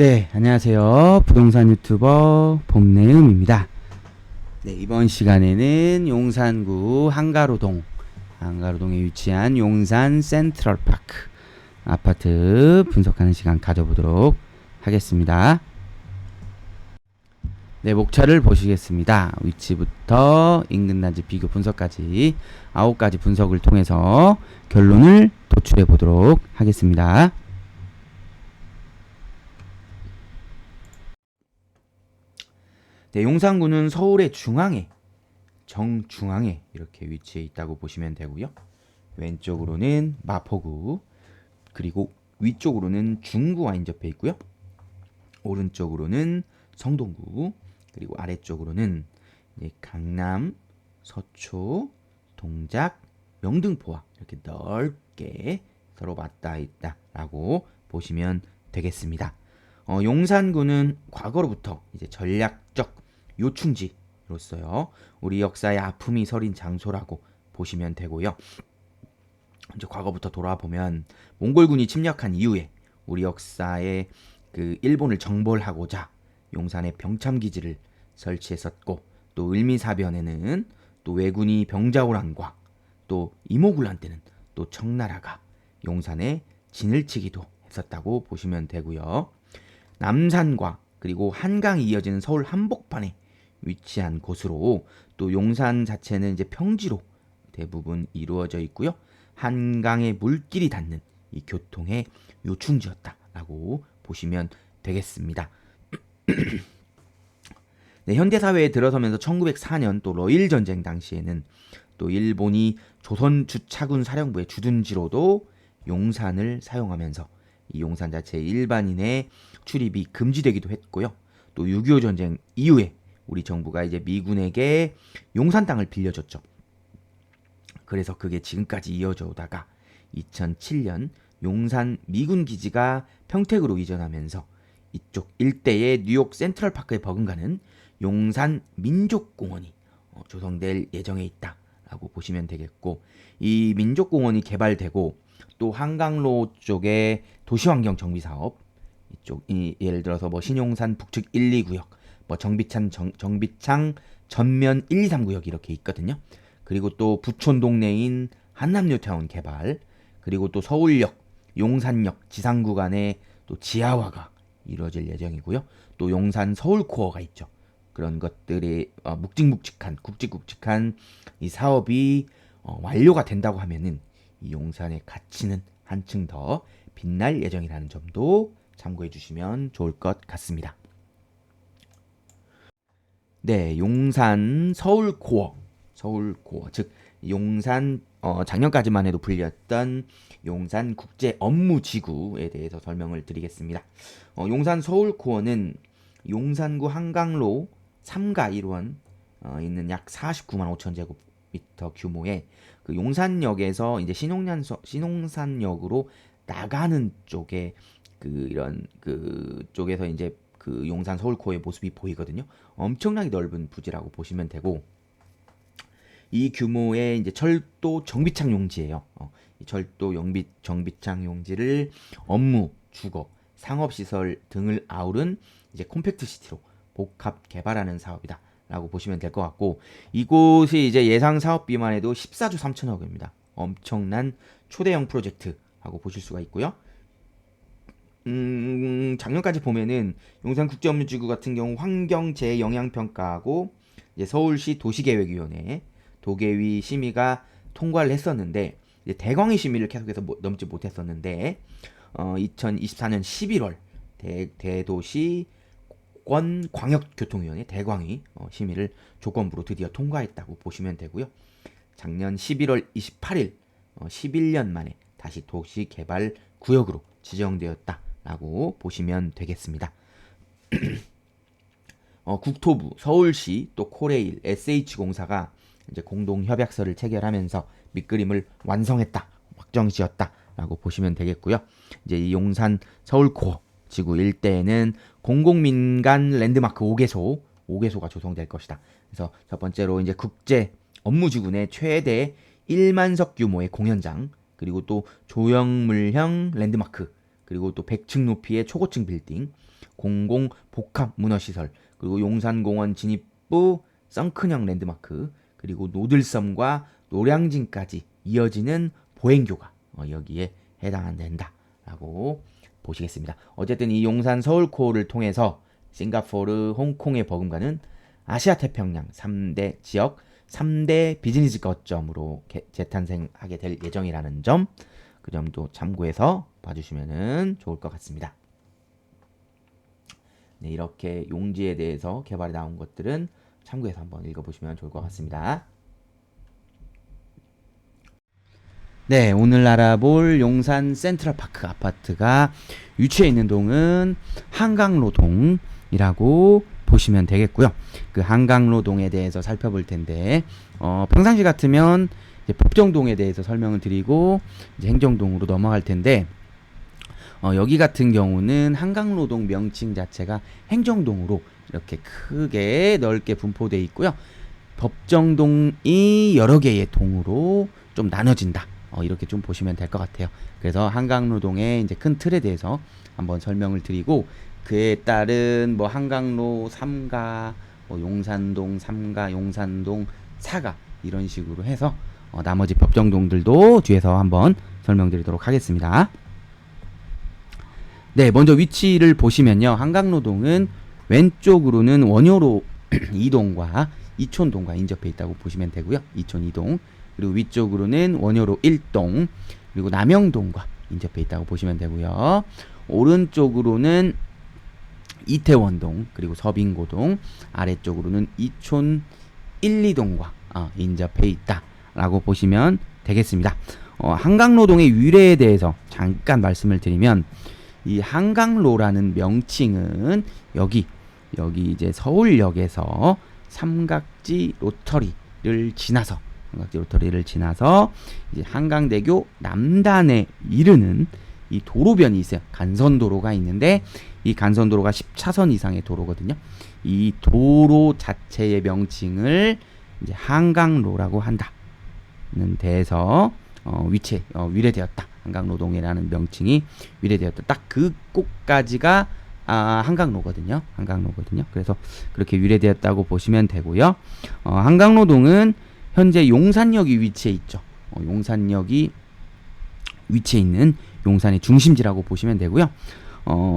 네, 안녕하세요. 부동산 유튜버 봄내음입니다. 네, 이번 시간에는 용산구 한가로동에 위치한 용산 센트럴파크 아파트 분석하는 시간 가져보도록 하겠습니다. 네, 목차를 보시겠습니다. 위치부터 인근 단지 비교 분석까지 9가지 분석을 통해서 결론을 도출해 보도록 하겠습니다. 네, 용산구는 서울의 정중앙에 이렇게 위치해 있다고 보시면 되고요. 왼쪽으로는 마포구, 그리고 위쪽으로는 중구와 인접해 있고요. 오른쪽으로는 성동구, 그리고 아래쪽으로는 강남, 서초, 동작, 영등포와 이렇게 넓게 서로 맞닿아 있다라고 보시면 되겠습니다. 용산구는 과거로부터 이제 전략적 요충지로서요, 우리 역사의 아픔이 서린 장소라고 보시면 되고요. 이제 과거부터 돌아보면 몽골군이 침략한 이후에 우리 역사에 그 일본을 정벌하고자 용산에 병참기지를 설치했었고, 또 을미사변에는 또 왜군이 병자호란과 또 이모군란 때는 또 청나라가 용산에 진을 치기도 했었다고 보시면 되고요. 남산과 그리고 한강이 이어지는 서울 한복판에 위치한 곳으로, 또 용산 자체는 이제 평지로 대부분 이루어져 있고요. 한강에 물길이 닿는 이 교통의 요충지였다라고 보시면 되겠습니다. 네, 현대사회에 들어서면서 1904년 또 러일 전쟁 당시에는 또 일본이 조선 주차군 사령부의 주둔지로도 용산을 사용하면서 이 용산 자체의 일반인의 출입이 금지되기도 했고요. 또 6.25 전쟁 이후에 우리 정부가 이제 미군에게 용산 땅을 빌려줬죠. 그래서 그게 지금까지 이어져 오다가 2007년 용산 미군 기지가 평택으로 이전하면서 이쪽 일대의 뉴욕 센트럴파크에 버금가는 용산 민족공원이 조성될 예정에 있다라고 보시면 되겠고, 이 민족공원이 개발되고 또 한강로 쪽에 도시환경 정비 사업, 이쪽 예를 들어서 뭐 신용산 북측 1, 2구역, 뭐 정비창 전면 1, 2, 3구역 이렇게 있거든요. 그리고 또 부촌 동네인 한남뉴타운 개발, 그리고 또 서울역, 용산역 지상 구간에 또 지하화가 이루어질 예정이고요. 또 용산 서울코어가 있죠. 그런 것들이 굵직굵직한 이 사업이 완료가 된다고 하면은 이 용산의 가치는 한층 더 빛날 예정이라는 점도 참고해 주시면 좋을 것 같습니다. 네, 용산 서울코어, 즉 용산 작년까지만 해도 불렸던 용산 국제 업무지구에 대해서 설명을 드리겠습니다. 용산 서울코어는 용산구 한강로 3가 1원 있는 약 49만 5천 제곱미터 규모의 그 용산역에서 이제 신용산역으로 나가는 쪽에 이런 쪽에서 이제 그 용산 서울코어의 모습이 보이거든요. 엄청나게 넓은 부지라고 보시면 되고, 이 규모의 이제 철도 정비창 용지예요. 이 철도 정비창 용지를 업무, 주거, 상업시설 등을 아우른 이제 콤팩트 시티로 복합 개발하는 사업이다라고 보시면 될 것 같고, 이곳이 이제 예상 사업비만 해도 14조 3천억 원입니다. 엄청난 초대형 프로젝트라고 보실 수가 있고요. 작년까지 보면은 용산국제업무지구 같은 경우 환경재영향평가하고 이제 서울시 도시계획위원회 도계위 심의가 통과를 했었는데, 이제 대광위 심의를 계속해서 넘지 못했었는데 2024년 11월 대도시 광역교통위원회 대광위 심의를 조건부로 드디어 통과했다고 보시면 되고요. 작년 11월 28일 11년 만에 다시 도시개발구역으로 지정되었다라고 보시면 되겠습니다. 국토부, 서울시, 또 코레일, SH공사가 이제 공동 협약서를 체결하면서 밑그림을 완성했다, 확정지었다라고 보시면 되겠고요. 이제 이 용산 서울코어 지구 일대에는 공공민간 랜드마크 5개소가 조성될 것이다. 그래서 첫 번째로 이제 국제 업무지구 내 최대 1만석 규모의 공연장, 그리고 또 조형물형 랜드마크, 그리고 또 100층 높이의 초고층 빌딩, 공공 복합 문화시설, 그리고 용산공원 진입부 썬큰형 랜드마크, 그리고 노들섬과 노량진까지 이어지는 보행교가 여기에 해당된다라고 보시겠습니다. 어쨌든 이 용산 서울코어를 통해서 싱가포르, 홍콩에 버금가는 아시아 태평양 3대 지역, 3대 비즈니스 거점으로 재탄생하게 될 예정이라는 점, 그 점도 참고해서 봐주시면 좋을 것 같습니다. 네, 이렇게 용지에 대해서 개발이 나온 것들은 참고해서 한번 읽어보시면 좋을 것 같습니다. 네, 오늘 알아볼 용산 센트럴파크 아파트가 위치해 있는 동은 한강로동이라고 보시면 되겠고요. 그 한강로동에 대해서 살펴볼 텐데 평상시 같으면 이제 법정동에 대해서 설명을 드리고 이제 행정동으로 넘어갈 텐데 여기 같은 경우는 한강로동 명칭 자체가 행정동으로 이렇게 크게 넓게 분포되어 있고요. 법정동이 여러 개의 동으로 좀 나눠진다. 이렇게 좀 보시면 될 것 같아요. 그래서 한강로동의 이제 큰 틀에 대해서 한번 설명을 드리고 그에 따른 뭐 한강로 3가, 뭐 용산동 3가, 용산동 4가 이런 식으로 해서 나머지 법정동들도 뒤에서 한번 설명드리도록 하겠습니다. 네, 먼저 위치를 보시면요. 한강로동은 왼쪽으로는 원효로 2동과 이촌동과 인접해 있다고 보시면 되고요. 이촌 2동. 그리고 위쪽으로는 원효로 1동, 그리고 남영동과 인접해 있다고 보시면 되고요. 오른쪽으로는 이태원동, 그리고 서빙고동, 아래쪽으로는 이촌 1, 2동과 인접해 있다라고 보시면 되겠습니다. 한강로동의 유래에 대해서 잠깐 말씀을 드리면 이 한강로라는 명칭은 여기 이제 서울역에서 삼각지 로터리를 지나서 이제 한강대교 남단에 이르는 이 도로변이 있어요. 간선도로가 있는데 이 간선도로가 10차선 이상의 도로거든요. 이 도로 자체의 명칭을 이제 한강로라고 한다는 데에서 위례되었다. 한강로동이라는 명칭이 위례되었다. 딱 그 곳까지가 한강로거든요. 그래서 그렇게 위례되었다고 보시면 되고요. 한강로동은 현재 용산역이 위치해 있죠. 용산역이 위치해 있는 용산의 중심지라고 보시면 되고요.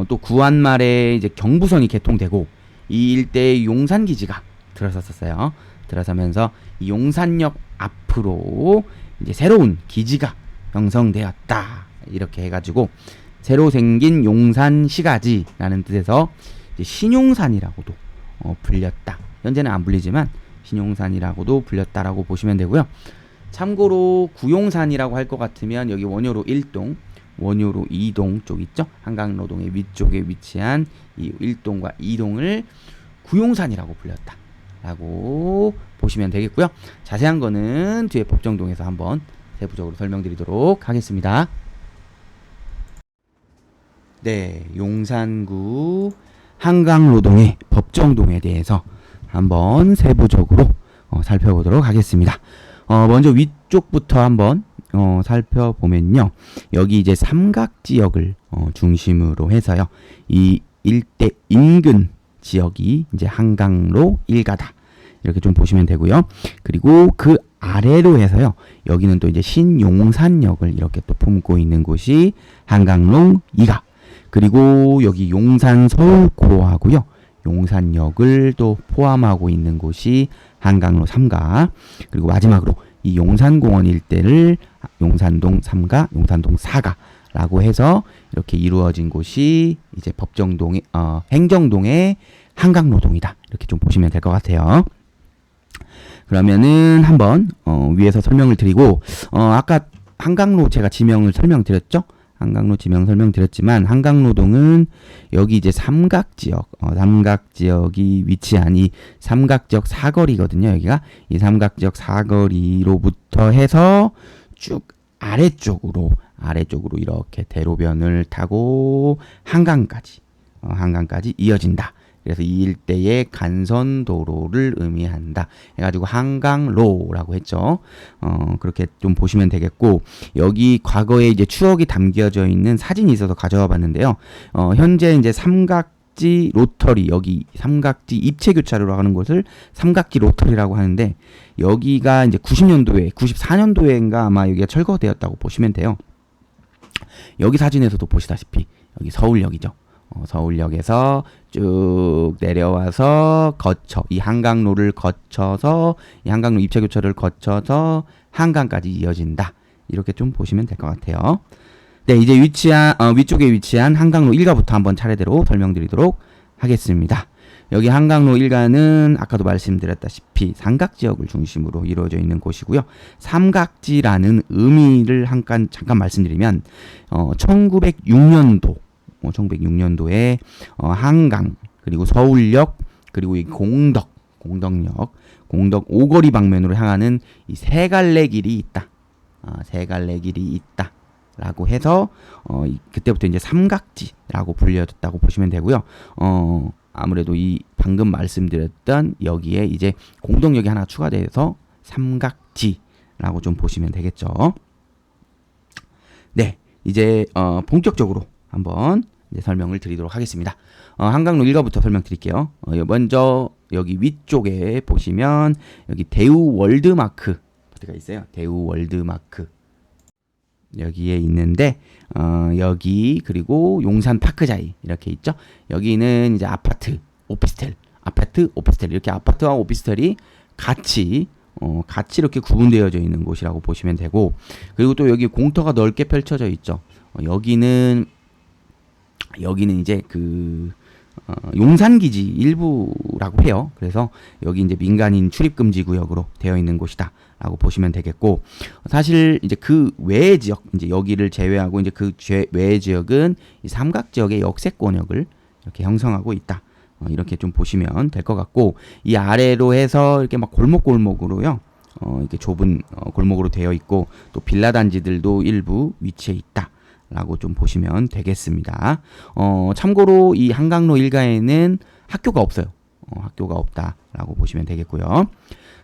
또 구한말에 이제 경부선이 개통되고 이 일대에 용산기지가 들어섰었어요. 들어서면서 이 용산역 앞으로 이제 새로운 기지가 형성되었다. 이렇게 해가지고 새로 생긴 용산시가지라는 뜻에서 이제 신용산이라고도 불렸다. 현재는 안 불리지만 신용산이라고도 불렸다라고 보시면 되고요. 참고로 구용산이라고 할 것 같으면 여기 원효로 1동, 원효로 2동 쪽 있죠? 한강로동의 위쪽에 위치한 이 1동과 2동을 구용산이라고 불렸다라고 보시면 되겠고요. 자세한 거는 뒤에 법정동에서 한번 세부적으로 설명드리도록 하겠습니다. 네, 용산구 한강로동의 법정동에 대해서 한번 세부적으로 살펴보도록 하겠습니다. 먼저 위쪽부터 한번 살펴보면요. 여기 이제 삼각지역을 중심으로 해서요. 이 일대 인근 지역이 이제 한강로 일가다. 이렇게 좀 보시면 되고요. 그리고 그 아래로 해서요. 여기는 또 이제 신용산역을 이렇게 또 품고 있는 곳이 한강로 2가. 그리고 여기 용산 서울코어하고요. 용산역을 또 포함하고 있는 곳이 한강로 3가. 그리고 마지막으로 이 용산공원 일대를 용산동 3가, 용산동 4가 라고 해서 이렇게 이루어진 곳이 이제 법정동의 행정동의 한강로동이다. 이렇게 좀 보시면 될 것 같아요. 그러면은 한번 위에서 설명을 드리고 아까 한강로 제가 지명을 설명드렸죠? 한강로 지명 설명드렸지만 한강로동은 여기 이제 삼각지역, 삼각지역이 위치한 이 삼각지역 사거리거든요. 여기가 이 삼각지역 사거리로부터 해서 쭉 아래쪽으로 이렇게 대로변을 타고 한강까지 이어진다. 그래서 이 일대의 간선도로를 의미한다. 해가지고 한강로라고 했죠. 그렇게 좀 보시면 되겠고, 여기 과거에 이제 추억이 담겨져 있는 사진이 있어서 가져와 봤는데요. 현재 이제 삼각지 로터리, 여기 삼각지 입체 교차로라고 하는 곳을 삼각지 로터리라고 하는데, 여기가 이제 90년도에, 94년도에인가 아마 여기가 철거되었다고 보시면 돼요. 여기 사진에서도 보시다시피 여기 서울역이죠. 서울역에서 쭉 내려와서 이 한강로를 거쳐서 이 한강로 입체교차로를 거쳐서 한강까지 이어진다. 이렇게 좀 보시면 될 것 같아요. 네, 이제 위쪽에 위치한 한강로 1가부터 한번 차례대로 설명드리도록 하겠습니다. 여기 한강로 1가는 아까도 말씀드렸다시피 삼각지역을 중심으로 이루어져 있는 곳이고요. 삼각지라는 의미를 잠깐 말씀드리면 1906년도에 한강, 그리고 서울역, 그리고 이 공덕역, 공덕 오거리 방면으로 향하는 이 세 갈래 길이 있다. 세 갈래 길이 있다. 라고 해서 그때부터 이제 삼각지라고 불려졌다고 보시면 되고요. 아무래도 이 방금 말씀드렸던 여기에 이제 공덕역이 하나 추가돼서 삼각지라고 좀 보시면 되겠죠. 네, 이제 본격적으로 한번 이제 설명을 드리도록 하겠습니다. 한강로 1가부터 설명드릴게요. 먼저 여기 위쪽에 보시면 여기 대우 월드마크 가 있어요. 대우 월드마크 여기에 있는데 여기 그리고 용산 파크자이 이렇게 있죠. 여기는 이제 아파트, 오피스텔 이렇게 아파트와 오피스텔이 같이 이렇게 구분되어져 있는 곳이라고 보시면 되고, 그리고 또 여기 공터가 넓게 펼쳐져 있죠. 여기는 이제 용산기지 일부라고 해요. 그래서 여기 이제 민간인 출입금지 구역으로 되어 있는 곳이다. 라고 보시면 되겠고, 사실 이제 그 외의 지역, 이제 여기를 제외하고 이제 그 외의 지역은 이 삼각지역의 역세권역을 이렇게 형성하고 있다. 이렇게 좀 보시면 될 것 같고, 이 아래로 해서 이렇게 막 골목골목으로요. 이렇게 좁은 골목으로 되어 있고, 또 빌라 단지들도 일부 위치해 있다. 라고 좀 보시면 되겠습니다. 참고로 이 한강로 1가에는 학교가 없어요. 학교가 없다라고 보시면 되겠고요.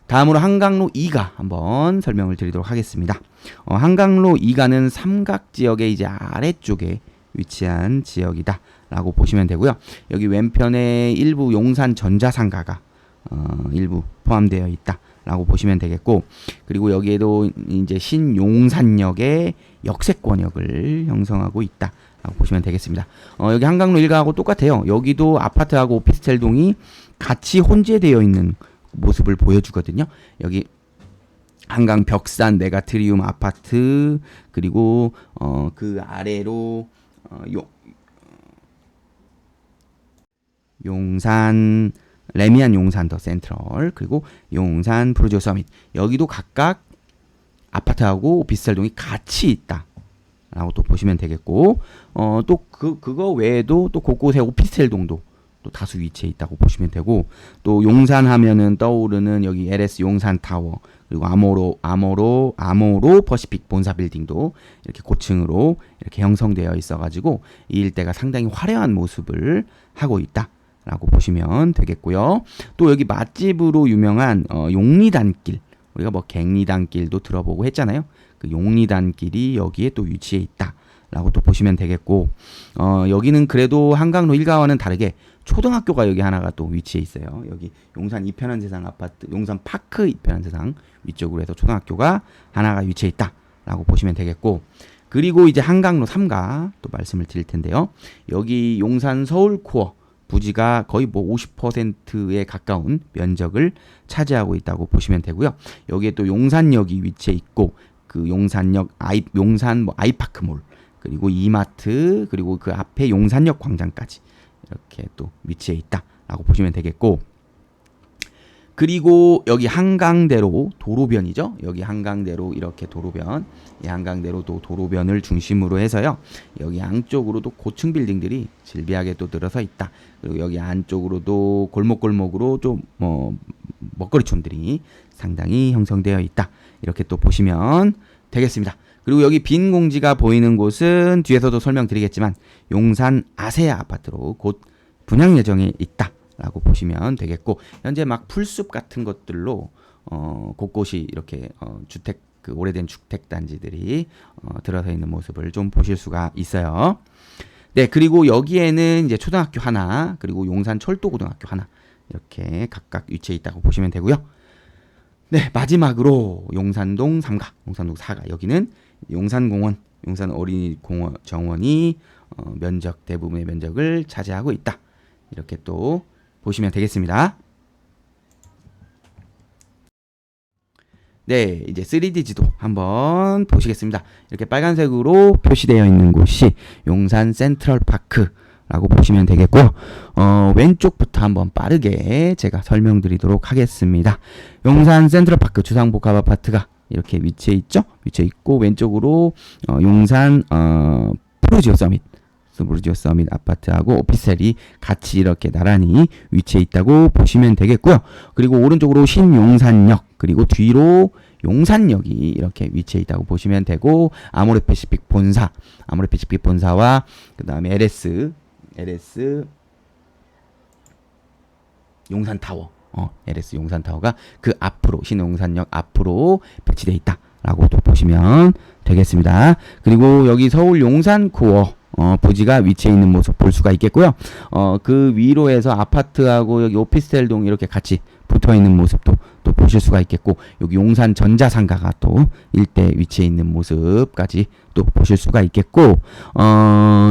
다음으로 한강로 2가 한번 설명을 드리도록 하겠습니다. 한강로 2가는 삼각지역의 이제 아래쪽에 위치한 지역이다 라고 보시면 되고요. 여기 왼편에 일부 용산 전자상가가 일부 포함되어 있다 라고 보시면 되겠고, 그리고 여기에도 이제 신용산역의 역세권역을 형성하고 있다 라고 보시면 되겠습니다. 여기 한강로 1가하고 똑같아요. 여기도 아파트하고 오피스텔 동이 같이 혼재되어 있는 모습을 보여주거든요. 여기 한강 벽산 메가트리움 아파트, 그리고 그 아래로 용산 레미안 용산 더 센트럴, 그리고 용산 프로지오 서밋, 여기도 각각 아파트하고 오피스텔 동이 같이 있다 라고 또 보시면 되겠고, 또 그거 외에도 또 곳곳에 오피스텔 동도 또 다수 위치해 있다고 보시면 되고, 또 용산 하면은 떠오르는 여기 LS 용산 타워, 그리고 아모로 퍼시픽 본사 빌딩도 이렇게 고층으로 이렇게 형성되어 있어가지고 이 일대가 상당히 화려한 모습을 하고 있다 라고 보시면 되겠고요. 또 여기 맛집으로 유명한 용리단길, 우리가 뭐 갱리단길도 들어보고 했잖아요. 그 용리단길이 여기에 또 위치해 있다 라고 또 보시면 되겠고, 여기는 그래도 한강로 1가와는 다르게 초등학교가 여기 하나가 또 위치해 있어요. 여기 용산 이편한 세상 아파트, 용산 파크 이편한 세상 위쪽으로 해서 초등학교가 하나가 위치해 있다 라고 보시면 되겠고, 그리고 이제 한강로 3가 또 말씀을 드릴 텐데요. 여기 용산 서울코어 부지가 거의 뭐 50%에 가까운 면적을 차지하고 있다고 보시면 되고요. 여기에 또 용산역이 위치해 있고, 그 용산역 용산 뭐 아이파크몰, 그리고 이마트, 그리고 그 앞에 용산역 광장까지 이렇게 또 위치해 있다라고 보시면 되겠고, 그리고 여기 한강대로 도로변이죠. 여기 한강대로 이렇게 도로변, 이 한강대로 또 도로변을 중심으로 해서요. 여기 안쪽으로도 고층 빌딩들이 질비하게 또 늘어서 있다. 그리고 여기 안쪽으로도 골목골목으로 좀 먹거리촌들이 상당히 형성되어 있다. 이렇게 또 보시면 되겠습니다. 그리고 여기 빈 공지가 보이는 곳은 뒤에서도 설명드리겠지만 용산 아세아 아파트로 곧 분양 예정에 있다 라고 보시면 되겠고, 현재 막 풀숲 같은 것들로 곳곳이 이렇게 주택, 그 오래된 주택 단지들이 들어서 있는 모습을 좀 보실 수가 있어요. 네, 그리고 여기에는 이제 초등학교 하나, 그리고 용산 철도고등학교 하나 이렇게 각각 위치해 있다고 보시면 되고요. 네, 마지막으로 용산동 3가, 용산동 4가, 여기는 용산공원, 용산 어린이공원 정원이 면적, 대부분의 면적을 차지하고 있다. 이렇게 또 보시면 되겠습니다. 네, 이제 3D 지도 한번 보시겠습니다. 이렇게 빨간색으로 표시되어 있는 곳이 용산 센트럴파크라고 보시면 되겠고요. 왼쪽부터 한번 빠르게 제가 설명드리도록 하겠습니다. 용산 센트럴파크 주상복합 아파트가 이렇게 위치해 있죠. 위치해 있고, 왼쪽으로 용산 프루지오 서밋 아파트하고 오피스텔이 같이 이렇게 나란히 위치해 있다고 보시면 되겠고요. 그리고 오른쪽으로 신용산역, 그리고 뒤로 용산역이 이렇게 위치해 있다고 보시면 되고, 아모레패시픽 본사와 그 다음에 LS 용산타워, LS 용산타워가 그 앞으로, 신용산역 앞으로 배치되어 있다라고 또 보시면 되겠습니다. 그리고 여기 서울 용산코어 부지가 위치해 있는 모습 볼 수가 있겠고요. 그 위로 해서 아파트하고 여기 오피스텔동 이렇게 같이 붙어 있는 모습도 또 보실 수가 있겠고, 여기 용산 전자상가가 또 일대 위치해 있는 모습까지 또 보실 수가 있겠고,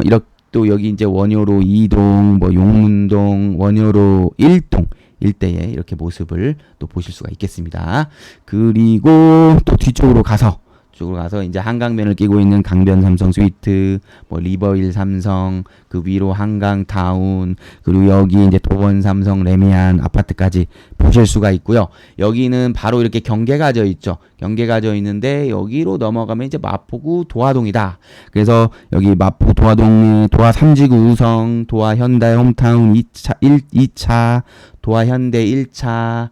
이렇게 또 여기 이제 원효로 2동, 뭐 용문동, 원효로 1동 일대에 이렇게 모습을 또 보실 수가 있겠습니다. 그리고 또 뒤쪽으로 가서 이제 한강변을 끼고 있는 강변 삼성 스위트, 뭐 리버힐 삼성, 그 위로 한강 타운, 그리고 여기 이제 도원 삼성 레미안 아파트까지 보실 수가 있고요. 여기는 바로 이렇게 경계가 져 있죠. 경계가 져 있는데 여기로 넘어가면 이제 마포구 도화동이다. 그래서 여기 마포 도화동에 도화 3지구 우성, 도화 현대 홈타운 2차, 도화 현대 1차,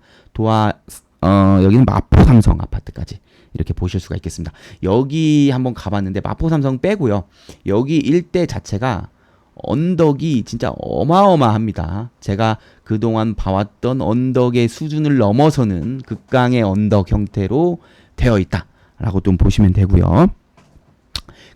여기는 마포 삼성 아파트까지 이렇게 보실 수가 있겠습니다. 여기 한번 가봤는데 마포 삼성 빼고요. 여기 일대 자체가 언덕이 진짜 어마어마합니다. 제가 그동안 봐왔던 언덕의 수준을 넘어서는 극강의 언덕 형태로 되어 있다라고 좀 보시면 되고요.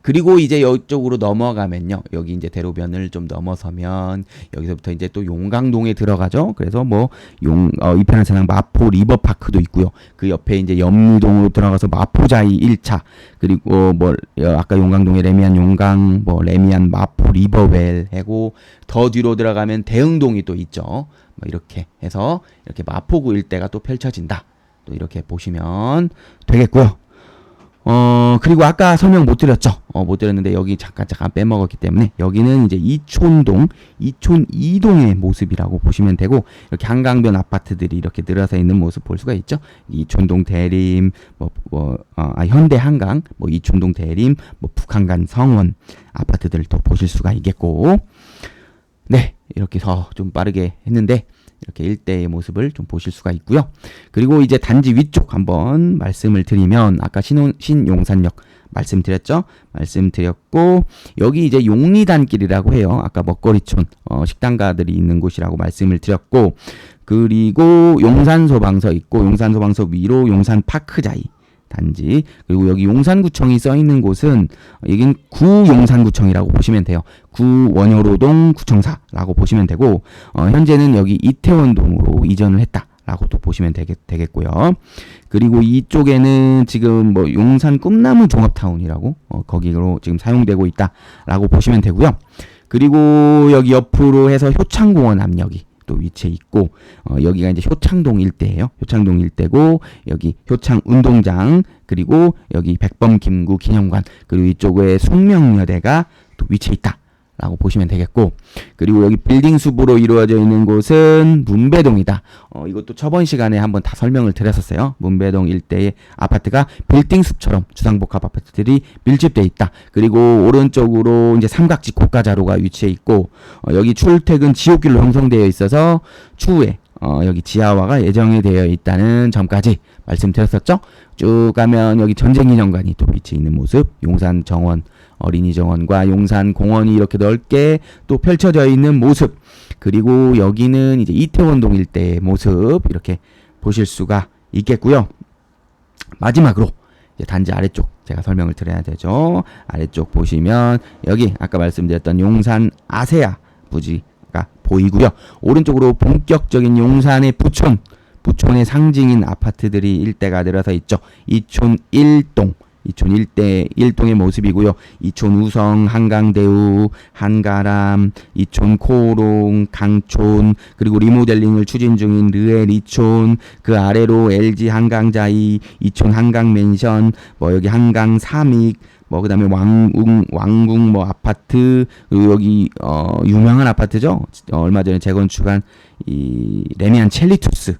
그리고 이제 이쪽으로 넘어가면요. 여기 이제 대로변을 좀 넘어서면 여기서부터 이제 또 용강동에 들어가죠. 그래서 뭐 이편한차장 마포 리버파크도 있고요. 그 옆에 이제 연무동으로 들어가서 마포자이 1차, 그리고 뭐 아까 용강동에 레미안 용강, 뭐 레미안 마포 리버웰 하고, 더 뒤로 들어가면 대흥동이 또 있죠. 뭐 이렇게 해서 이렇게 마포구 일대가 또 펼쳐진다. 또 이렇게 보시면 되겠고요. 그리고 아까 설명 못 드렸죠. 못 드렸는데 여기 잠깐 빼먹었기 때문에 여기는 이제 이촌 2동의 모습이라고 보시면 되고, 이렇게 한강변 아파트들이 이렇게 늘어서 있는 모습 볼 수가 있죠. 이촌동 대림, 현대 한강, 뭐 이촌동 대림, 뭐 북한간 성원 아파트들을 또 보실 수가 있겠고, 네, 이렇게 해서 좀 빠르게 했는데 이렇게 일대의 모습을 좀 보실 수가 있고요. 그리고 이제 단지 위쪽 한번 말씀을 드리면, 아까 신용산역 말씀드렸고, 여기 이제 용리단길이라고 해요. 아까 먹거리촌 식당가들이 있는 곳이라고 말씀을 드렸고, 그리고 용산소방서 있고, 용산소방서 위로 용산파크자이 단지, 그리고 여기 용산구청이 써 있는 곳은 여긴 구용산구청이라고 보시면 돼요. 구원효로동 구청사라고 보시면 되고, 현재는 여기 이태원동으로 이전을 했다라고 또 보시면 되겠고요. 그리고 이쪽에는 지금 뭐 용산 꿈나무 종합타운이라고 거기로 지금 사용되고 있다라고 보시면 되고요. 그리고 여기 옆으로 해서 효창공원 앞역이 또 위치해 있고, 여기가 이제 효창동 일대예요. 효창동 일대고, 여기 효창 운동장, 그리고 여기 백범 김구 기념관, 그리고 이쪽에 숙명여대가 또 위치해 있다라고 보시면 되겠고, 그리고 여기 빌딩 숲으로 이루어져 있는 곳은 문배동이다. 이것도 저번 시간에 한번 다 설명을 드렸었어요. 문배동 일대의 아파트가 빌딩 숲처럼 주상복합 아파트들이 밀집되어 있다. 그리고 오른쪽으로 이제 삼각지 고가자로가 위치해 있고, 여기 출퇴근 지옥길로 형성되어 있어서 추후에 여기 지하화가 예정이 되어 있다는 점까지 말씀드렸었죠. 쭉 가면 여기 전쟁기념관이 또 위치해 있는 모습, 용산 정원 어린이 정원과 용산 공원이 이렇게 넓게 또 펼쳐져 있는 모습, 그리고 여기는 이제 이태원동 일대의 모습 이렇게 보실 수가 있겠고요. 마지막으로 이제 단지 아래쪽 제가 설명을 드려야 되죠. 아래쪽 보시면 여기 아까 말씀드렸던 용산 아세아 부지가 보이고요. 오른쪽으로 본격적인 용산의 부촌의 상징인 아파트들이 일대가 늘어서 있죠. 이촌 1동, 이촌 1동의 모습이고요. 이촌 우성, 한강대우, 한가람, 이촌 코롱, 강촌, 그리고 리모델링을 추진 중인 르엘 이촌, 그 아래로 LG 한강자이, 이촌 한강맨션, 뭐 여기 한강 삼익, 뭐 그다음에 왕궁 뭐 아파트, 그리고 여기 유명한 아파트죠. 얼마 전에 재건축한 이 레미안 첼리투스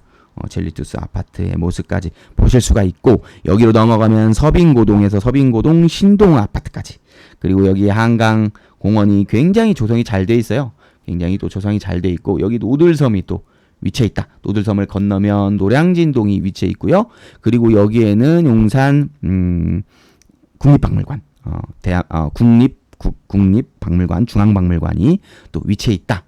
아파트의 모습까지 보실 수가 있고, 여기로 넘어가면 서빙고동에서 서빙고동 신동 아파트까지, 그리고 여기 한강 공원이 굉장히 조성이 잘 돼 있어요. 굉장히 또 조성이 잘 돼 있고, 여기 노들섬이 또 위치해 있다. 노들섬을 건너면 노량진동이 위치해 있고요. 그리고 여기에는 용산 국립박물관, 국립박물관, 중앙박물관이 또 위치해 있다.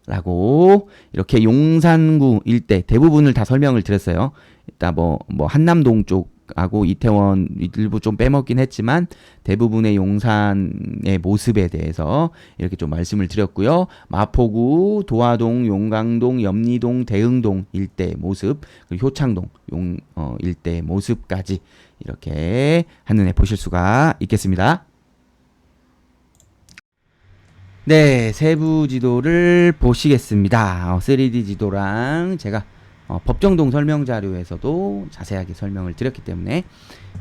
라고 이렇게 용산구 일대 대부분을 다 설명을 드렸어요. 일단 뭐 한남동 쪽하고 이태원 일부 좀 빼먹긴 했지만 대부분의 용산의 모습에 대해서 이렇게 좀 말씀을 드렸고요. 마포구, 도화동, 용강동, 염리동, 대흥동 일대의 모습, 그리고 효창동 일대의 모습까지 이렇게 한눈에 보실 수가 있겠습니다. 네, 세부 지도를 보시겠습니다. 3D 지도랑 제가 법정동 설명 자료에서도 자세하게 설명을 드렸기 때문에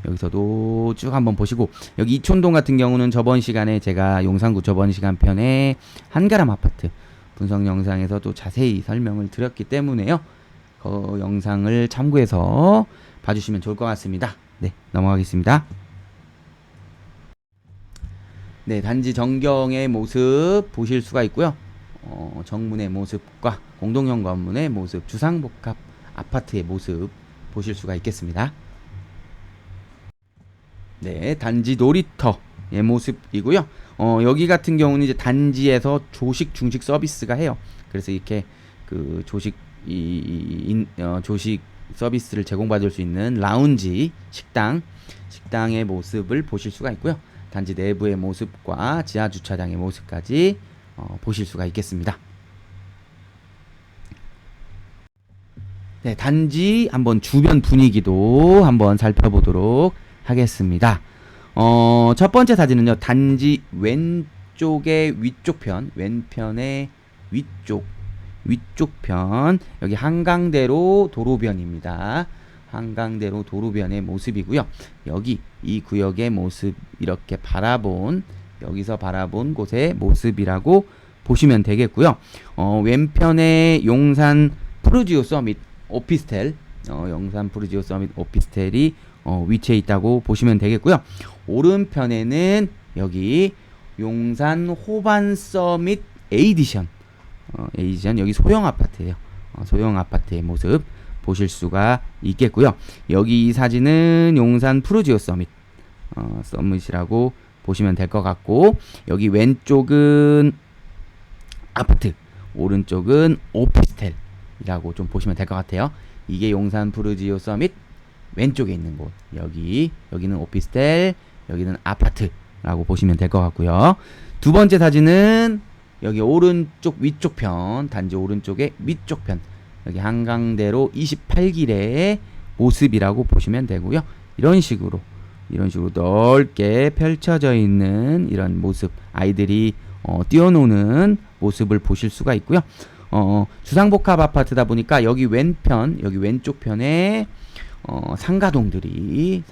여기서도 쭉 한번 보시고, 여기 이촌동 같은 경우는 저번 시간에 제가 용산구 저번 시간 편에 한가람 아파트 분석 영상에서도 자세히 설명을 드렸기 때문에요. 그 영상을 참고해서 봐주시면 좋을 것 같습니다. 네, 넘어가겠습니다. 네, 단지 전경의 모습 보실 수가 있고요. 정문의 모습과 공동형 건물의 모습, 주상복합 아파트의 모습 보실 수가 있겠습니다. 네, 단지 놀이터의 모습이고요. 여기 같은 경우는 이제 단지에서 조식, 중식 서비스가 해요. 그래서 이렇게 그 조식 서비스를 제공받을 수 있는 라운지, 식당의 모습을 보실 수가 있고요. 단지 내부의 모습과 지하 주차장의 모습까지 보실 수가 있겠습니다. 네, 단지 한번 주변 분위기도 한번 살펴보도록 하겠습니다. 첫 번째 사진은요, 단지 왼쪽의 위쪽 편, 왼편의 위쪽 편, 여기 한강대로 도로변입니다. 한강대로 도로변의 모습이고요. 여기 이 구역의 모습, 이렇게 여기서 바라본 곳의 모습이라고 보시면 되겠고요. 왼편에 용산 푸르지오 서밋 오피스텔, 오피스텔이 위치해 있다고 보시면 되겠고요. 오른편에는 여기 용산 호반 서밋 에이디션, 여기 소형 아파트예요. 소형 아파트의 모습 보실 수가 있겠고요. 여기 이 사진은 용산 푸르지오 서밋이라고 보시면 될 것 같고, 여기 왼쪽은 아파트, 오른쪽은 오피스텔이라고 좀 보시면 될 것 같아요. 이게 용산 푸르지오 서밋 왼쪽에 있는 곳, 여기는 오피스텔, 여기는 아파트라고 보시면 될 것 같고요. 두 번째 사진은 여기 오른쪽 위쪽 편, 단지 오른쪽의 위쪽 편, 여기 한강대로 28길의 모습이라고 보시면 되고요. 이런 식으로 넓게 펼쳐져 있는 이런 모습, 아이들이 뛰어노는 모습을 보실 수가 있고요. 주상복합 아파트다 보니까 여기 왼쪽 편에 상가들이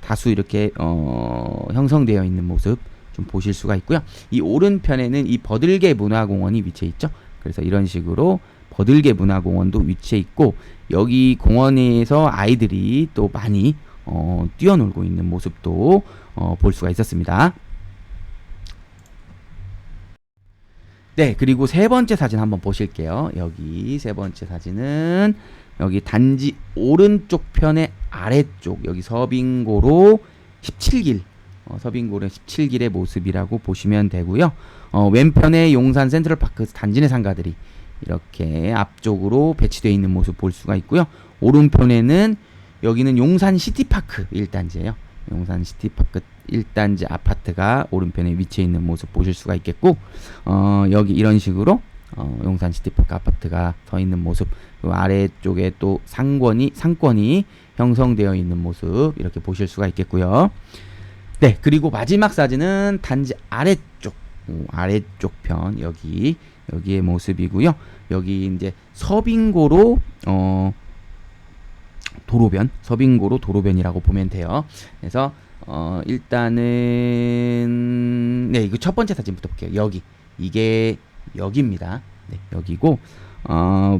다수 이렇게 형성되어 있는 모습 좀 보실 수가 있고요. 이 오른편에는 이 버들개 문화공원이 위치해 있죠. 그래서 이런 식으로 버들개 문화공원도 위치해 있고, 여기 공원에서 아이들이 또 많이 뛰어놀고 있는 모습도 볼 수가 있었습니다. 네, 그리고 세 번째 사진 한번 보실게요. 여기 세 번째 사진은 여기 단지 오른쪽 편의 아래쪽, 여기 서빙고로 17길 서빙고래 17길의 모습이라고 보시면 되고요. 왼편에 용산 센트럴파크 단지 내 상가들이 이렇게 앞쪽으로 배치되어 있는 모습 볼 수가 있고요. 오른편에는 여기는 용산 시티파크 1단지예요. 용산 시티파크 1단지 아파트가 오른편에 위치해 있는 모습 보실 수가 있겠고, 여기 이런 식으로 용산 시티파크 아파트가 서 있는 모습, 그 아래쪽에 또 상권이 형성되어 있는 모습 이렇게 보실 수가 있겠고요. 네, 그리고 마지막 사진은 단지 아래쪽 편 여기의 모습이고요. 여기 이제 서빙고로 도로변이라고 보면 돼요. 그래서 일단은 네, 이거 첫 번째 사진부터 볼게요. 이게 여기입니다. 네, 여기고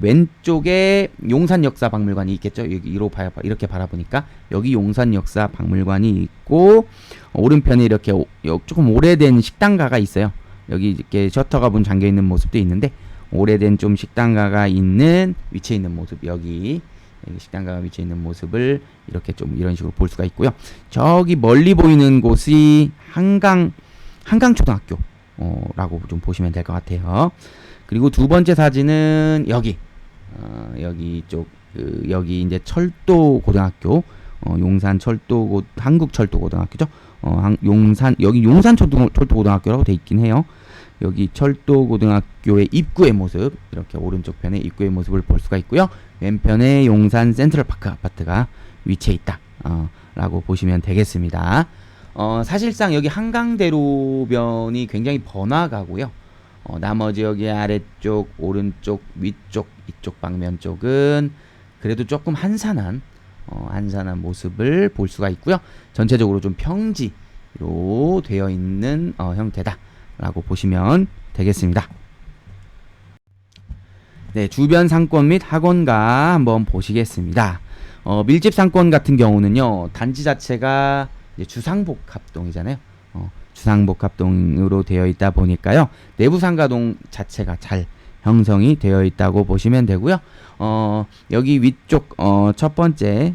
왼쪽에 용산 역사 박물관이 있겠죠. 이렇게 바라보니까 여기 용산 역사 박물관이 있고, 오른편에 이렇게 조금 오래된 식당가가 있어요. 여기 이렇게 셔터가 문 잠겨 있는 모습도 있는데, 오래된 좀 식당가가 있는 위치에 있는 모습, 여기 식당가가 위치해 있는 모습을 이렇게 좀 이런 식으로 볼 수가 있고요. 저기 멀리 보이는 곳이 한강초등학교 라고 좀 보시면 될 것 같아요. 그리고 두 번째 사진은 여기 이제 철도고등학교, 용산 한국철도고등학교죠. 여기 용산 철도고등학교라고 돼 있긴 해요. 여기 철도고등학교의 입구의 모습, 이렇게 오른쪽 편에 입구의 모습을 볼 수가 있고요. 왼편에 용산 센트럴파크 아파트가 위치해 있다 라고 보시면 되겠습니다. 사실상 여기 한강대로변이 굉장히 번화가고요. 나머지 여기 아래쪽, 오른쪽, 위쪽, 이쪽 방면 쪽은 그래도 조금 한산한 모습을 볼 수가 있고요. 전체적으로 좀 평지로 되어 있는 형태다 라고 보시면 되겠습니다. 네, 주변 상권 및 학원가 한번 보시겠습니다. 밀집 상권 같은 경우는요, 단지 자체가 이제 주상복합동이잖아요. 주상복합동으로 되어 있다 보니까요, 내부 상가동 자체가 잘 형성이 되어 있다고 보시면 되고요. 여기 위쪽 첫 번째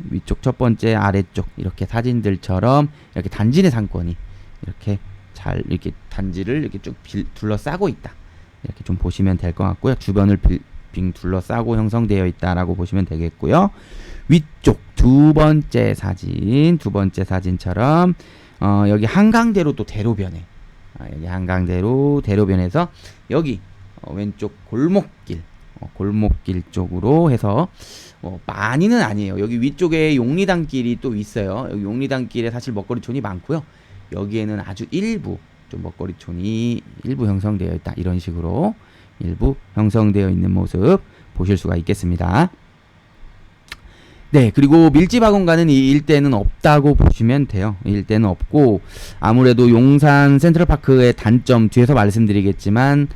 아래쪽 이렇게 사진들처럼 이렇게 단지 내 상권이 이렇게 잘 이렇게 단지를 이렇게 쭉 둘러싸고 있다, 이렇게 좀 보시면 될 것 같고요. 주변을 빙 둘러싸고 형성되어 있다라고 보시면 되겠고요. 위쪽 두 번째 사진처럼 여기 한강대로 또 대로변에 여기 한강대로 대로변에서 여기 왼쪽 골목길 쪽으로 해서 많이는 아니에요. 여기 위쪽에 용리단길이 또 있어요. 여기 용리단길에 사실 먹거리촌이 많고요. 여기에는 아주 일부 좀 먹거리촌이 일부 형성되어 있다, 이런 식으로 일부 형성되어 있는 모습 보실 수가 있겠습니다. 네, 그리고 밀집학원가는 이 일대는 없다고 보시면 돼요. 이 일대는 없고, 아무래도 용산 센트럴파크의 단점, 뒤에서 말씀드리겠지만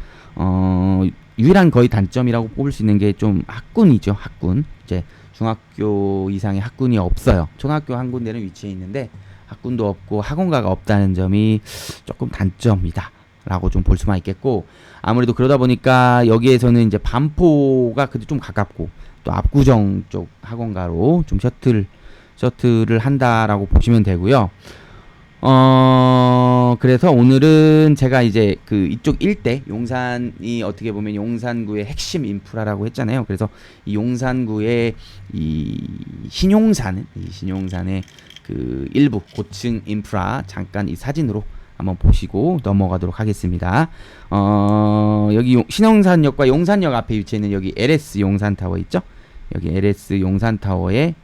유일한 거의 단점이라고 뽑을 수 있는 게 좀 학군이죠. 학군. 이제 중학교 이상의 학군이 없어요. 초등학교 한 군데는 위치해 있는데 학군도 없고 학원가가 없다는 점이 조금 단점이다 라고 좀 볼 수만 있겠고, 아무래도 그러다 보니까 여기에서는 이제 반포가 그래도 좀 가깝고, 또 압구정 쪽 학원가로 좀 셔틀을 한다라고 보시면 되고요. 그래서 오늘은 제가 이제 이쪽 일대, 용산이 어떻게 보면 용산구의 핵심 인프라라고 했잖아요. 그래서 이 용산구의 이 신용산의 일부 고층 인프라 잠깐 이 사진으로 한번 보시고 넘어가도록 하겠습니다. 여기 신용산역과 용산역 앞에 위치해 있는 여기 LS 용산타워 있죠? 여기 LS 용산타워의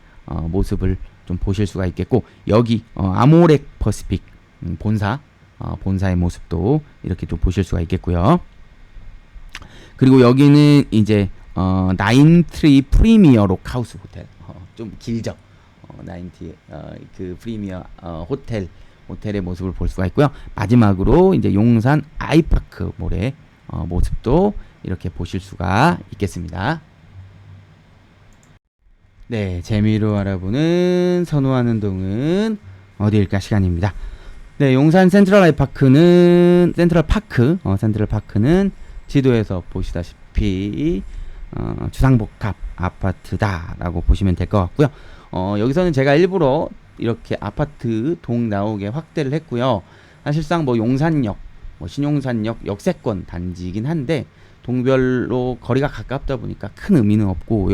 모습을 좀 보실 수가 있겠고, 여기 아모렉 퍼시픽 본사의 모습도 이렇게 좀 보실 수가 있겠고요. 그리고 여기는 이제 나인트리 프리미어 록하우스 호텔, 좀 길죠. 그 프리미어 호텔의 모습을 볼 수가 있고요. 마지막으로 이제 용산 아이파크 몰의 모습도 이렇게 보실 수가 있겠습니다. 네, 재미로 알아보는 선호하는 동은 어디일까 시간입니다. 네, 용산 센트럴파크는 지도에서 보시다시피 주상복합 아파트다라고 보시면 될 것 같고요. 여기서는 제가 일부러 이렇게 아파트 동 나오게 확대를 했고요. 사실상 뭐 용산역, 뭐 신용산역 역세권 단지이긴 한데 동별로 거리가 가깝다 보니까 큰 의미는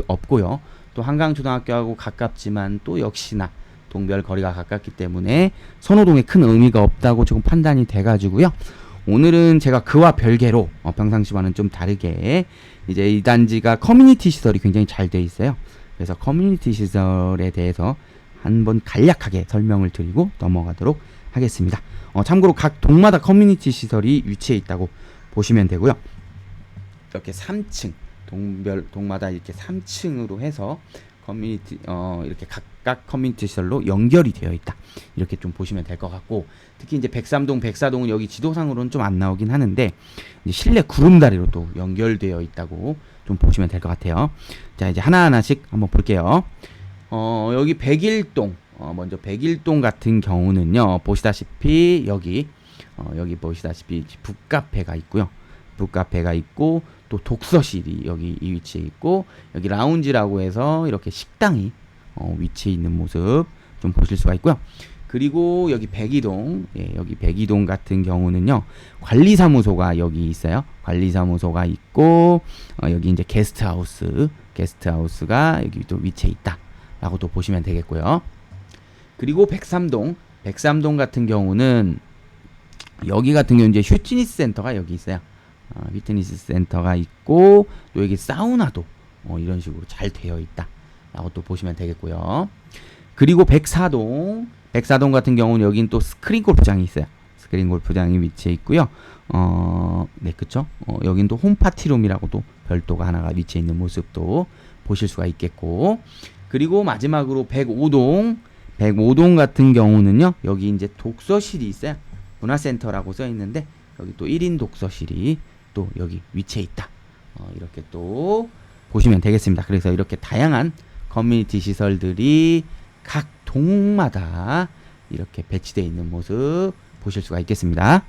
없고요. 또 한강초등학교하고 가깝지만 또 역시나 동별 거리가 가깝기 때문에 선호동에 큰 의미가 없다고 조금 판단이 돼가지고요. 오늘은 제가 그와 별개로 평상시와는 좀 다르게 이제 이 단지가 커뮤니티 시설이 굉장히 잘 돼 있어요. 그래서 커뮤니티 시설에 대해서 한번 간략하게 설명을 드리고 넘어가도록 하겠습니다. 참고로 각 동마다 커뮤니티 시설이 위치해 있다고 보시면 되고요. 이렇게 3층 동마다 이렇게 3층으로 해서 커뮤니티 이렇게 각각 커뮤니티 시설로 연결이 되어 있다. 이렇게 좀 보시면 될 것 같고, 특히 이제 백삼동, 백사동은 여기 지도상으로는 좀 안 나오긴 하는데 이제 실내 구름다리로 또 연결되어 있다고 좀 보시면 될 것 같아요. 자, 이제 하나하나씩 한번 볼게요. 여기 백일동, 먼저 백일동 같은 경우는요, 보시다시피 여기 보시다시피 북카페가 있고요. 북카페가 있고 또 독서실이 여기 이 위치에 있고, 여기 라운지라고 해서 이렇게 식당이 위치해 있는 모습 좀 보실 수가 있고요. 그리고 여기 백이동, 여기 백이동 같은 경우는요, 관리사무소가 여기 있어요. 관리사무소가 있고, 여기 이제 게스트하우스가 여기 또 위치해 있다라고 또 보시면 되겠고요. 그리고 백삼동 같은 경우는 여기 같은 경우 이제 휘트니스 센터가 여기 있어요. 피트니스 센터가 있고 또 여기 사우나도 이런 식으로 잘 되어 있다라고 또 보시면 되겠고요. 그리고 백사동 같은 경우는 여긴 또 스크린 골프장이 있어요. 스크린 골프장이 위치해 있고요. 네, 그쵸? 여긴 또 홈파티룸이라고 또 별도가 하나가 위치해 있는 모습도 보실 수가 있겠고, 그리고 마지막으로 백오동 같은 경우는요, 여기 이제 독서실이 있어요. 문화센터라고 써 있는데 여기 또 1인 독서실이 또 여기 위치해 있다. 이렇게 또 보시면 되겠습니다. 그래서 이렇게 다양한 커뮤니티 시설들이 각 동마다 이렇게 배치되어 있는 모습 보실 수가 있겠습니다.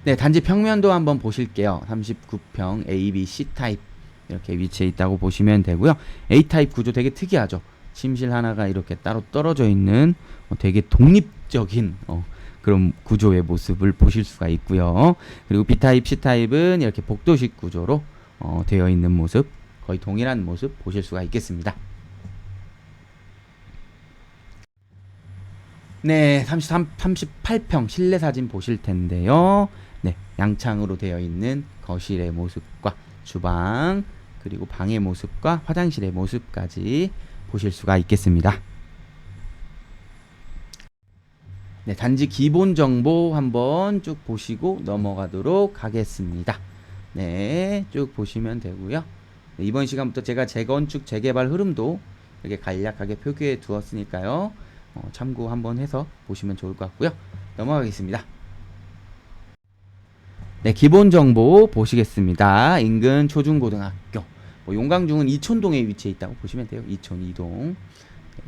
네, 단지 평면도 한번 보실게요. 39평 A, B, C 타입 이렇게 위치해 있다고 보시면 되고요. A 타입 구조 되게 특이하죠. 침실 하나가 이렇게 따로 떨어져 있는 되게 독립적인 그런 구조의 모습을 보실 수가 있고요. 그리고 B타입, C타입은 이렇게 복도식 구조로 되어 있는 모습, 거의 동일한 모습 보실 수가 있겠습니다. 네, 38평 실내 사진 보실 텐데요. 네, 양창으로 되어 있는 거실의 모습과 주방, 그리고 방의 모습과 화장실의 모습까지 보실 수가 있겠습니다. 네, 단지 기본 정보 한번 쭉 보시고 넘어가도록 하겠습니다. 네, 쭉 보시면 되고요. 네, 이번 시간부터 제가 재건축, 재개발 흐름도 이렇게 간략하게 표기해 두었으니까요. 참고 한번 해서 보시면 좋을 것 같고요. 넘어가겠습니다. 네, 기본 정보 보시겠습니다. 인근 초중고등학교. 용강중은 이촌동에 위치해 있다고 보시면 돼요. 이촌, 이동.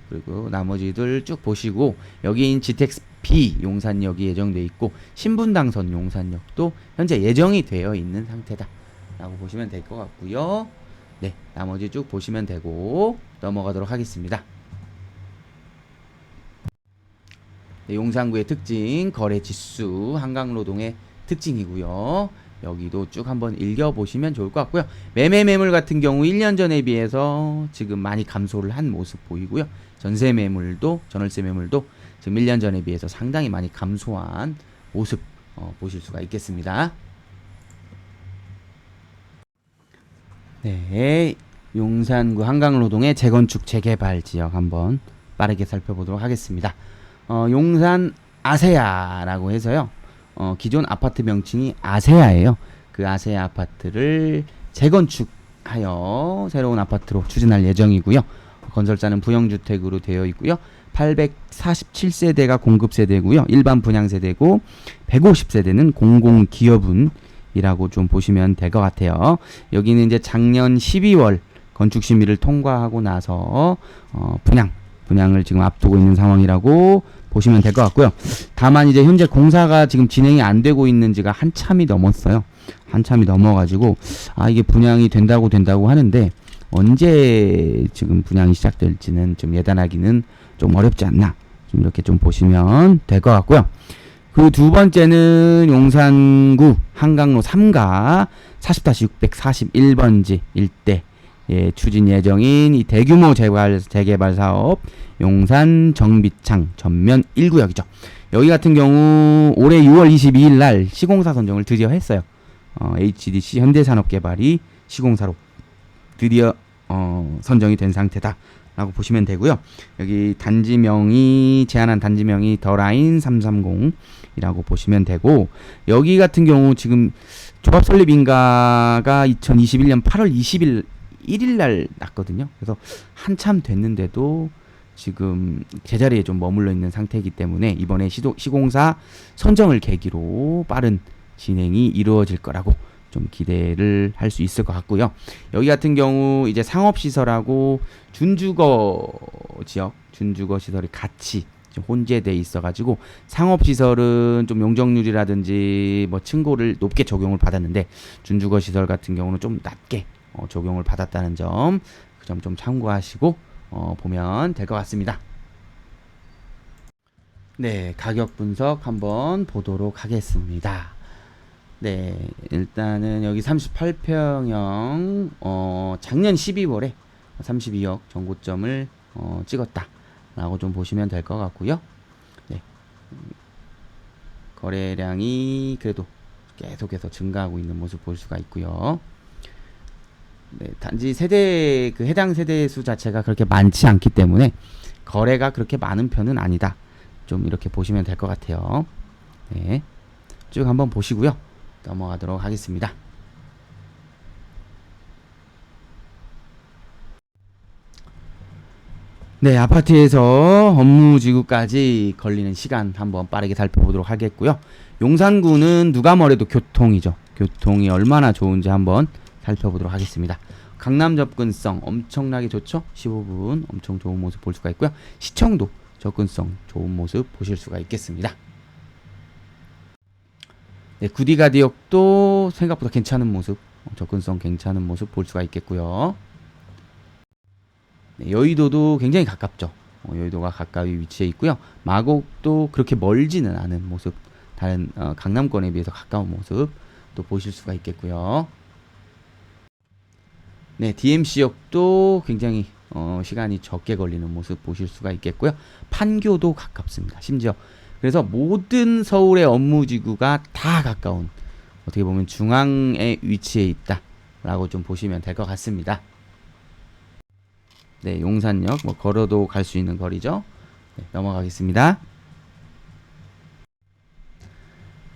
그리고 나머지들 쭉 보시고, 여기인 GTX B 용산역이 예정되어 있고 신분당선 용산역도 현재 예정이 되어 있는 상태다 라고 보시면 될 것 같고요. 네, 나머지 쭉 보시면 되고 넘어가도록 하겠습니다. 네, 용산구의 특징, 거래지수, 한강노동의 특징이고요. 여기도 쭉 한번 읽어보시면 좋을 것 같고요. 매매매물 같은 경우 1년 전에 비해서 지금 많이 감소를 한 모습 보이고요. 전세 매물도, 전월세 매물도 지금 1년 전에 비해서 상당히 많이 감소한 모습 보실 수가 있겠습니다. 네, 용산구 한강노동의 재건축 재개발 지역 한번 빠르게 살펴보도록 하겠습니다. 용산 아세아라고 해서요. 기존 아파트 명칭이 아세아예요. 그 아세아 아파트를 재건축하여 새로운 아파트로 추진할 예정이고요. 건설사는 부영주택으로 되어 있고요. 847세대가 공급세대고요. 일반 분양세대고 150세대는 공공기업은이라고 좀 보시면 될 것 같아요. 여기는 이제 작년 12월 건축심의를 통과하고 나서 분양을 지금 앞두고 있는 상황이라고 보시면 될 것 같고요. 다만 이제 현재 공사가 지금 진행이 안 되고 있는 지가 한참이 넘었어요. 한참이 넘어가지고 이게 분양이 된다고 하는데 언제 지금 분양이 시작될지는 좀 예단하기는 좀 어렵지 않나, 좀 이렇게 좀 보시면 될 것 같고요. 그 두 번째는 용산구 한강로 3가 40-641번지 일대 추진 예정인 이 대규모 재개발 사업 용산 정비창 전면 1구역이죠. 여기 같은 경우 올해 6월 22일 날 시공사 선정을 드디어 했어요. HDC 현대산업개발이 시공사로 드디어 선정이 된 상태다라고 보시면 되고요. 여기 단지명이 제안한 단지명이 더라인 330이라고 보시면 되고, 여기 같은 경우 지금 조합 설립 인가가 2021년 8월 1일 날 났거든요. 그래서 한참 됐는데도 지금 제자리에 좀 머물러 있는 상태이기 때문에 이번에 시공사 선정을 계기로 빠른 진행이 이루어질 거라고 좀 기대를 할 수 있을 것 같고요. 여기 같은 경우 이제 상업시설하고 준주거 지역, 준주거 시설이 같이 좀 혼재돼 있어가지고 상업시설은 좀 용적률이라든지 뭐 층고를 높게 적용을 받았는데 준주거 시설 같은 경우는 좀 낮게 적용을 받았다는 점, 그 점 좀 참고하시고 보면 될 것 같습니다. 네, 가격 분석 한번 보도록 하겠습니다. 네, 일단은 여기 38평형 작년 12월에 32억 정고점을 찍었다라고 좀 보시면 될 것 같고요. 네, 거래량이 그래도 계속해서 증가하고 있는 모습 볼 수가 있고요. 네, 단지 세대 그 해당 세대 수 자체가 그렇게 많지 않기 때문에 거래가 그렇게 많은 편은 아니다, 좀 이렇게 보시면 될 것 같아요. 네, 쭉 한번 보시고요. 넘어가도록 하겠습니다. 네, 아파트에서 업무지구까지 걸리는 시간 한번 빠르게 살펴보도록 하겠고요. 용산구는 누가 뭐래도 교통이죠. 교통이 얼마나 좋은지 한번 살펴보도록 하겠습니다. 강남 접근성 엄청나게 좋죠. 15분 엄청 좋은 모습 볼 수가 있고요. 시청도 접근성 좋은 모습 보실 수가 있겠습니다. 네, 구디가디역도 생각보다 괜찮은 모습, 접근성 괜찮은 모습 볼 수가 있겠고요. 네, 여의도도 굉장히 가깝죠. 여의도가 가까이 위치해 있고요. 마곡도 그렇게 멀지는 않은 모습, 다른 강남권에 비해서 가까운 모습 또 보실 수가 있겠고요. 네, DMC역도 굉장히 시간이 적게 걸리는 모습 보실 수가 있겠고요. 판교도 가깝습니다. 심지어 그래서 모든 서울의 업무지구가 다 가까운, 어떻게 보면 중앙에 위치해 있다라고 좀 보시면 될 것 같습니다. 네, 용산역 뭐 걸어도 갈 수 있는 거리죠. 네, 넘어가겠습니다.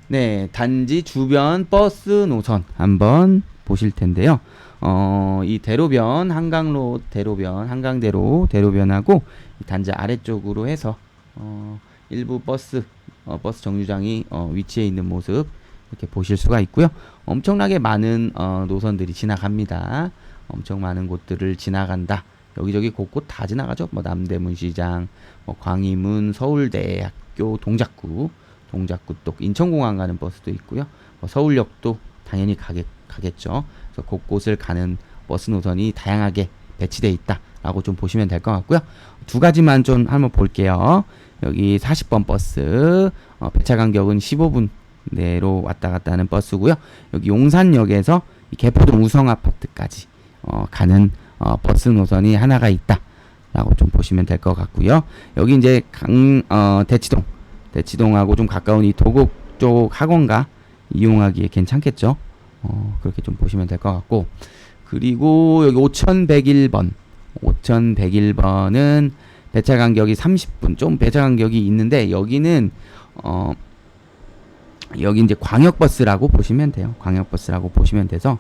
네, 단지 주변 버스 노선 한번 보실 텐데요. 이 대로변, 한강로 대로변, 한강대로 대로변하고 이 단지 아래쪽으로 해서 일부 버스 정류장이 위치해 있는 모습 이렇게 보실 수가 있고요. 엄청나게 많은 노선들이 지나갑니다. 엄청 많은 곳들을 지나간다. 여기저기 곳곳 다 지나가죠. 뭐 남대문 시장, 뭐 광희문, 서울대학교, 동작구 또 인천공항 가는 버스도 있고요. 뭐 서울역도 당연히 가겠죠. 그래서 곳곳을 가는 버스 노선이 다양하게 배치되어 있다라고 좀 보시면 될 것 같고요. 두 가지만 좀 한번 볼게요. 여기 40번 버스 배차 간격은 15분 내로 왔다 갔다 하는 버스고요. 여기 용산역에서 이 개포동 우성아파트까지 가는 버스 노선이 하나가 있다라고 좀 보시면 될 것 같고요. 여기 이제 대치동하고 좀 가까운 이 도곡 쪽 학원가 이용하기에 괜찮겠죠. 그렇게 좀 보시면 될 것 같고, 그리고 여기 5101번은 배차 간격이 30분, 좀 배차 간격이 있는데 여기는 여기 이제 광역버스라고 보시면 돼요. 광역버스라고 보시면 돼서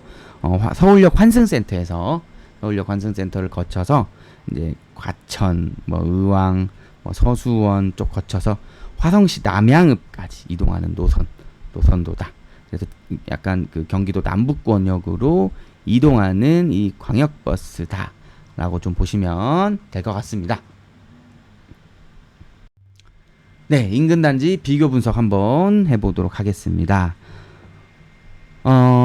서울역 환승센터를 거쳐서 이제 과천, 뭐 의왕, 뭐 서수원 쪽 거쳐서 화성시 남양읍까지 이동하는 노선도다. 그래서 약간 그 경기도 남북권역으로 이동하는 이 광역버스다라고 좀 보시면 될 것 같습니다. 네, 인근 단지 비교 분석 한번 해보도록 하겠습니다.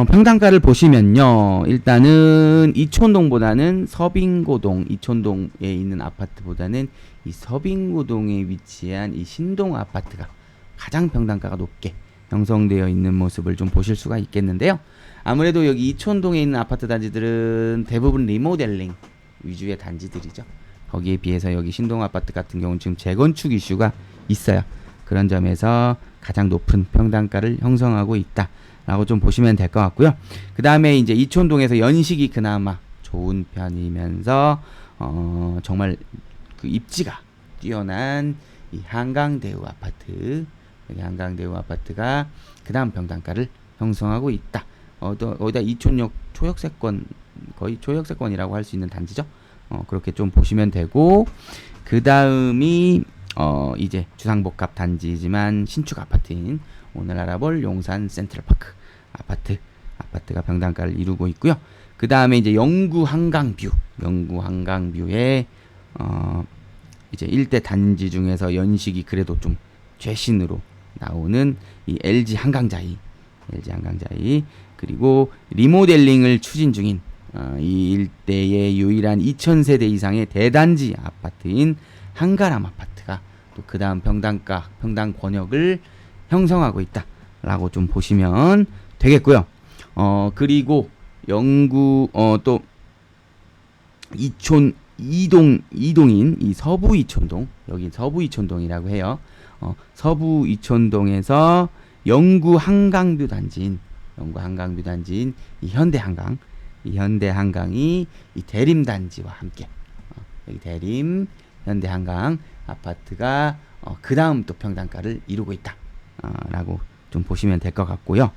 평당가를 보시면요. 일단은 이촌동보다는 서빙고동, 이촌동에 있는 아파트보다는 이 서빙고동에 위치한 이 신동 아파트가 가장 평당가가 높게 형성되어 있는 모습을 좀 보실 수가 있겠는데요. 아무래도 여기 이촌동에 있는 아파트 단지들은 대부분 리모델링 위주의 단지들이죠. 거기에 비해서 여기 신동 아파트 같은 경우는 지금 재건축 이슈가 있어요. 그런 점에서 가장 높은 평당가를 형성하고 있다라고 좀 보시면 될 것 같고요. 그 다음에 이제 이촌동에서 연식이 그나마 좋은 편이면서 정말 그 입지가 뛰어난 이 한강대우 아파트, 여기 한강대우 아파트가 그 다음 평당가를 형성하고 있다. 거기다 이촌역 초역세권, 거의 초역세권이라고 할 수 있는 단지죠. 그렇게 좀 보시면 되고, 그 다음이 이제 주상복합 단지지만 신축 아파트인 오늘 알아볼 용산 센트럴파크 아파트가 평당가를 이루고 있고요. 그 다음에 이제 영구 한강뷰에 이제 일대 단지 중에서 연식이 그래도 좀 최신으로 나오는 이 LG 한강자이 그리고 리모델링을 추진 중인 이 일대의 유일한 2000세대 이상의 대단지 아파트인 한가람 아파트가 또 그 다음 평당 권역을 형성하고 있다라고 좀 보시면 되겠고요. 그리고 영구 또 이동인 이 서부 이촌동, 여기 서부 이촌동이라고 해요. 서부 이촌동에서 영구 한강뷰 단지인 이 현대한강이 이 대림단지와 함께 여기 대림 현대한강 아파트가 그 다음 또 평당가를 이루고 있다라고 좀 보시면 될 것 같고요.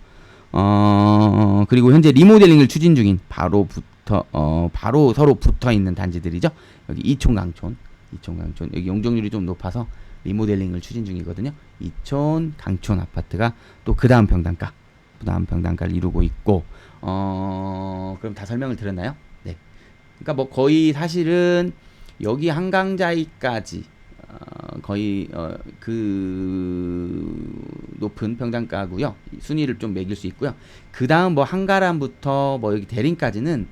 그리고 현재 리모델링을 추진 중인 바로 서로 붙어 있는 단지들이죠. 여기 이촌 여기 용적률이 좀 높아서 리모델링을 추진 중이거든요. 이촌 강촌 아파트가 또 그 다음 평당가를 이루고 있고, 그럼 다 설명을 드렸나요? 네. 그러니까 뭐 거의 사실은 여기 한강자이까지 거의 그 높은 평당가고요. 순위를 좀 매길 수 있고요. 그 다음 뭐 한가람부터 뭐 여기 대림까지는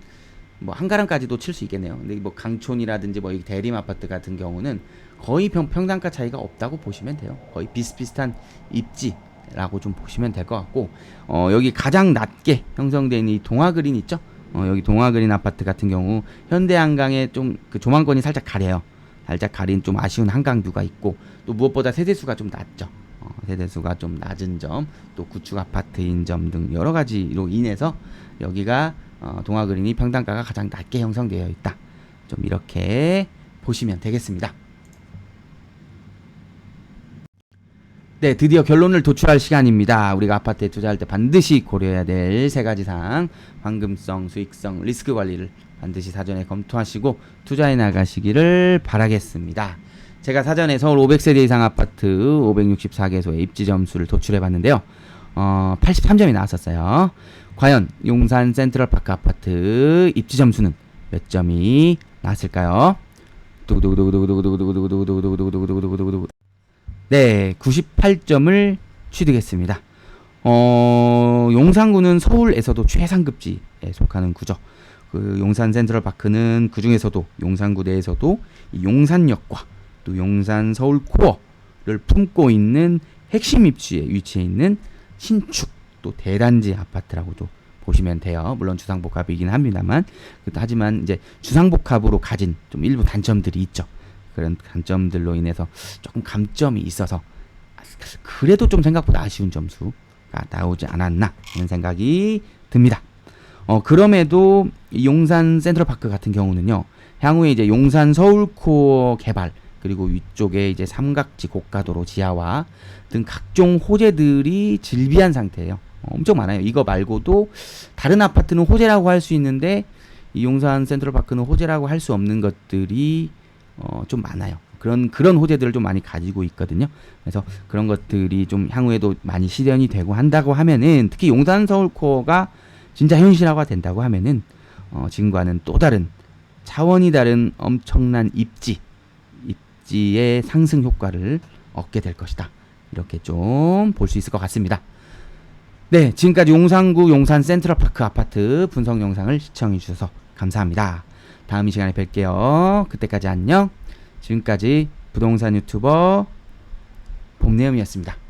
뭐 한가람까지도 칠 수 있겠네요. 근데 뭐 강촌이라든지 뭐 여기 대림 아파트 같은 경우는 거의 평당가 차이가 없다고 보시면 돼요. 거의 비슷비슷한 입지라고 좀 보시면 될 것 같고, 여기 가장 낮게 형성된 이 동아그린 있죠? 여기 동아그린 아파트 같은 경우 현대한강에 좀 그 조망권이 살짝 가려요. 살짝 가린 좀 아쉬운 한강뷰가 있고, 또 무엇보다 세대수가 좀 낮죠. 세대수가 좀 낮은 점, 또 구축 아파트인 점 등 여러 가지로 인해서 여기가 동아그린이 평당가가 가장 낮게 형성되어 있다. 좀 이렇게 보시면 되겠습니다. 네, 드디어 결론을 도출할 시간입니다. 우리가 아파트에 투자할 때 반드시 고려해야 될 세 가지 사항, 황금성, 수익성, 리스크 관리를 반드시 사전에 검토하시고 투자해 나가시기를 바라겠습니다. 제가 사전에 서울 500세대 이상 아파트 564개소의 입지 점수를 도출해 봤는데요. 83점이 나왔었어요. 과연 용산 센트럴파크 아파트 입지 점수는 몇 점이 나왔을까요? 네, 98점을 취득했습니다. 용산구는 서울에서도 최상급지에 속하는 구죠. 그 용산 센트럴파크는 그 중에서도 용산구 내에서도 용산역과 또 용산 서울 코어를 품고 있는 핵심 입지에 위치해 있는 신축 또 대단지 아파트라고도 보시면 돼요. 물론 주상복합이긴 합니다만, 하지만 이제 주상복합으로 가진 좀 일부 단점들이 있죠. 그런 단점들로 인해서 조금 감점이 있어서 그래도 좀 생각보다 아쉬운 점수가 나오지 않았나 하는 생각이 듭니다. 그럼에도 용산 센트럴파크 같은 경우는요, 향후에 이제 용산 서울코어 개발, 그리고 위쪽에 이제 삼각지 고가도로 지하화 등 각종 호재들이 즐비한 상태예요. 엄청 많아요. 이거 말고도 다른 아파트는 호재라고 할 수 있는데 이 용산 센트럴파크는 호재라고 할 수 없는 것들이 좀 많아요. 그런 호재들을 좀 많이 가지고 있거든요. 그래서 그런 것들이 좀 향후에도 많이 실현이 되고 한다고 하면은, 특히 용산 서울코어가 진짜 현실화가 된다고 하면은 지금과는 또 다른 차원이 다른 엄청난 입지의 상승 효과를 얻게 될 것이다. 이렇게 좀 볼 수 있을 것 같습니다. 네, 지금까지 용산구 용산 센트럴파크 아파트 분석 영상을 시청해 주셔서 감사합니다. 다음 이 시간에 뵐게요. 그때까지 안녕. 지금까지 부동산 유튜버 봄내음이었습니다.